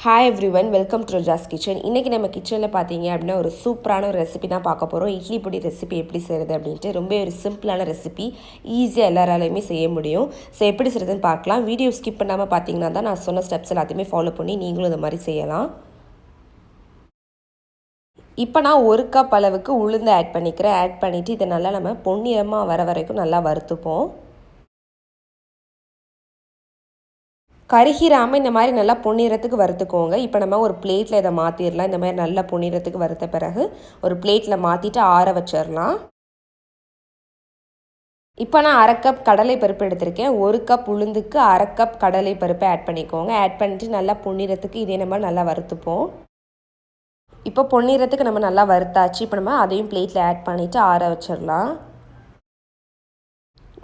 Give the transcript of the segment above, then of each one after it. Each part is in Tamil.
Hi everyone, welcome to Raja's Kitchen. இன்னைக்கு நம்ம கிச்சன்ல பாத்தீங்க அப்படினா ஒரு சூப்பரான ஒரு ரெசிபி தான் பார்க்க போறோம். இட்லி பொடி ரெசிபி எப்படி செய்யறது அப்படினு ரொம்ப ஒரு சிம்பிளான ரெசிபி, ஈஸியா எல்லாராலயுமே செய்ய முடியும். சோ எப்படி செய்யறதுன்னு பார்க்கலாம். வீடியோ ஸ்கிப் பண்ணாம பாத்தீங்கன்னா தான் நான் சொன்ன ஸ்டெப்ஸ் எல்லாத்தையுமே ஃபாலோ பண்ணி நீங்களும் இந்த மாதிரி செய்யலாம். இப்போ நான் 1 கப் அளவுக்கு உளுந்து ஆட் பண்ணிக்கிறேன். ஆட் பண்ணிட்டு இத நல்லா நம்ம பொன்னிறமா வர வரைக்கும் நல்லா வறுத்துப்போம். கருகிராம இந்த மாதிரி நல்லா பொன்னிறத்துக்கு வறுத்துக்கோங்க. இப்போ நம்ம ஒரு பிளேட்டில் இதை மாற்றிடலாம். இந்த மாதிரி நல்லா பொன்னிறத்துக்கு வறுத்த பிறகு ஒரு பிளேட்டில் மாற்றிட்டு ஆற வச்சிடலாம். இப்போ நான் 1/2 கப் கடலை பருப்பு எடுத்திருக்கேன். 1 கப் உளுந்துக்கு 1/2 கப் கடலை பருப்பை ஆட் பண்ணிக்கோங்க. ஆட் பண்ணிட்டு நல்லா பொன்னிறத்துக்கு இதே நம்ம நல்லா வறுத்துப்போம். இப்போ பொன்னிறத்துக்கு நம்ம நல்லா வறுத்தாச்சு. இப்போ நம்ம அதையும் பிளேட்டில் ஆட் பண்ணிவிட்டு ஆற வச்சிடலாம்.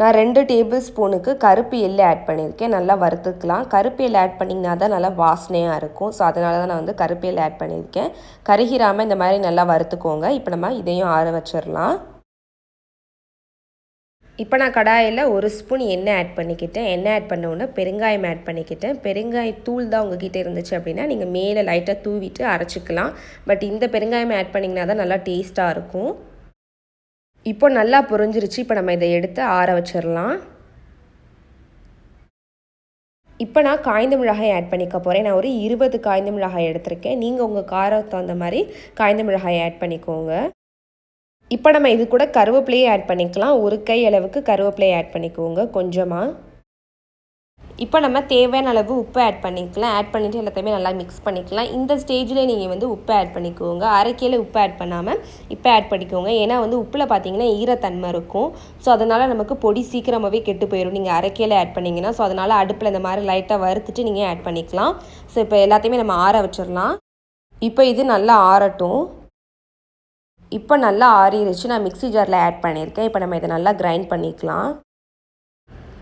நான் 2 டேபிள் ஸ்பூனுக்கு கருப்பு எள்ளு ஆட் பண்ணியிருக்கேன். நல்லா வறுத்துக்கலாம். கருப்பு எள்ளு ஆட் பண்ணிங்கன்னா தான் நல்லா வாசனையாக இருக்கும். ஸோ அதனால தான் நான் வந்து கருப்பு எள்ளு ஆட் பண்ணியிருக்கேன். கருகிராமல் இந்த மாதிரி நல்லா வறுத்துக்கோங்க. இப்போ நம்ம இதையும் ஆற வச்சிடலாம். இப்போ நான் கடாயில் 1 ஸ்பூன் எண்ணெய் ஆட் பண்ணிக்கிட்டேன். எண்ணெய் ஆட் பண்ண உடனே பெருங்காயம் ஆட் பண்ணிக்கிட்டேன். பெருங்காயத்தூள் தான் உங்ககிட்ட இருந்துச்சு அப்படின்னா நீங்கள் மேலே லைட்டாக தூவிட்டு அரைச்சிக்கலாம். பட் இந்த பெருங்காயம் ஆட் பண்ணிங்கன்னா தான் நல்லா டேஸ்ட்டாக இருக்கும். இப்போ நல்லா பொரிஞ்சிருச்சு. இப்போ நம்ம இதை எடுத்து ஆற வச்சிடலாம். இப்போ நான் காய்ந்த மிளகாய் ஆட் பண்ணிக்க போகிறேன். நான் ஒரு 20 காய்ந்த மிளகாய் எடுத்திருக்கேன். நீங்கள் உங்கள் காரத்துக்கு தகுந்த மாதிரி காய்ந்த மிளகாய் ஆட் பண்ணிக்கோங்க. இப்போ நம்ம இது கூட கருவேப்பிலையை ஆட் பண்ணிக்கலாம். 1 கை அளவுக்கு கருவேப்பிலையை ஆட் பண்ணிக்கோங்க கொஞ்சமாக. இப்போ நம்ம தேவையான அளவு உப்பு ஆட் பண்ணிக்கலாம். ஆட் பண்ணிவிட்டு எல்லாத்தையுமே நல்லா மிக்ஸ் பண்ணிக்கலாம். இந்த ஸ்டேஜில் நீங்கள் வந்து உப்பு ஆட் பண்ணிக்கோங்க. அரைக்கையில் உப்பு ஆட் பண்ணாமல் இப்போ ஆட் பண்ணிக்கோங்க. ஏன்னா வந்து உப்பில் பார்த்தீங்கன்னா ஈரத்தன்மை இருக்கும். ஸோ அதனால் நமக்கு பொடி சீக்கிரமாகவே கெட்டு போயிடும் நீங்கள் அரைக்கையில் ஆட் பண்ணிங்கன்னா. ஸோ அதனால் அடுப்பில் இந்த மாதிரி லைட்டாக வறுத்துட்டு நீங்கள் ஆட் பண்ணிக்கலாம். ஸோ இப்போ எல்லாத்தையுமே நம்ம ஆற வச்சிடலாம். இப்போ இது நல்லா ஆறட்டும். இப்போ நல்லா ஆறிடுச்சு. நான் மிக்ஸி ஜாரில் ஆட் பண்ணியிருக்கேன். இப்போ நம்ம இதை நல்லா கிரைண்ட் பண்ணிக்கலாம்.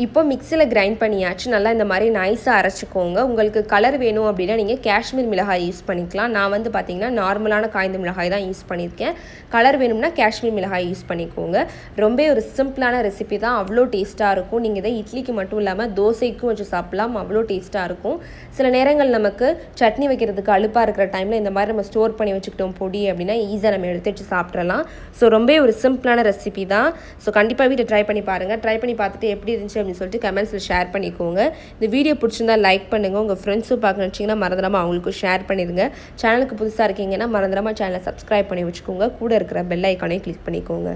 இப்போ மிக்ஸியில் கிரைண்ட் பண்ணியாச்சு. நல்லா இந்த மாதிரி நைஸாக அரைச்சிக்கோங்க. உங்களுக்கு கலர் வேணும் அப்படின்னா நீங்கள் காஷ்மீர் மிளகாய் யூஸ் பண்ணிக்கலாம். நான் வந்து பார்த்திங்கன்னா நார்மலான காய்ந்த மிளகாய் தான் யூஸ் பண்ணியிருக்கேன். கலர் வேணும்னா காஷ்மீர் மிளகாய் யூஸ் பண்ணிக்கோங்க. ரொம்ப ஒரு சிம்பிளான ரெசிபி தான். அவ்வளோ டேஸ்ட்டாக இருக்கும். நீங்கள் இதை இட்லிக்கு மட்டும் இல்லாமல் தோசைக்கும் வச்சு சாப்பிட்லாம். அவ்வளோ டேஸ்ட்டாக இருக்கும். சில நேரங்கள் நமக்கு சட்னி வைக்கிறதுக்கு அலுப்பாக இருக்கிற டைமில் இந்த மாதிரி நம்ம ஸ்டோர் பண்ணி வச்சுக்கிட்டோம் பொடி அப்படின்னா ஈஸியாக நம்ம எடுத்து வச்சு சாப்பிட்றலாம். ஸோ ரொம்ப ஒரு சிம்பிளான ரெசிபி தான். ஸோ கண்டிப்பாக வீட்டை ட்ரை பண்ணி பாருங்கள். ட்ரை பண்ணி பார்த்துட்டு எப்படி இருந்துச்சு அப்படின்னு சொல்லிட்டு கமெண்ட்ஸில் ஷேர் பண்ணிக்கோங்க. இந்த வீடியோ பிடிச்சிருந்தா லைக் பண்ணுங்கள். உங்கள் ஃப்ரெண்ட்ஸும் பார்க்க நினச்சிங்கன்னா மறந்துடாமல் அவங்களுக்கும் ஷேர் பண்ணிடுங்க. சேனலுக்கு புதுசாக இருக்கீங்கன்னா மறந்துடாமல் சேனலை சப்ஸ்கிரைப் பண்ணி வச்சுக்கோங்க. கூட இருக்கிற பெல் ஐக்கானையும் கிளிக் பண்ணிக்கோங்க.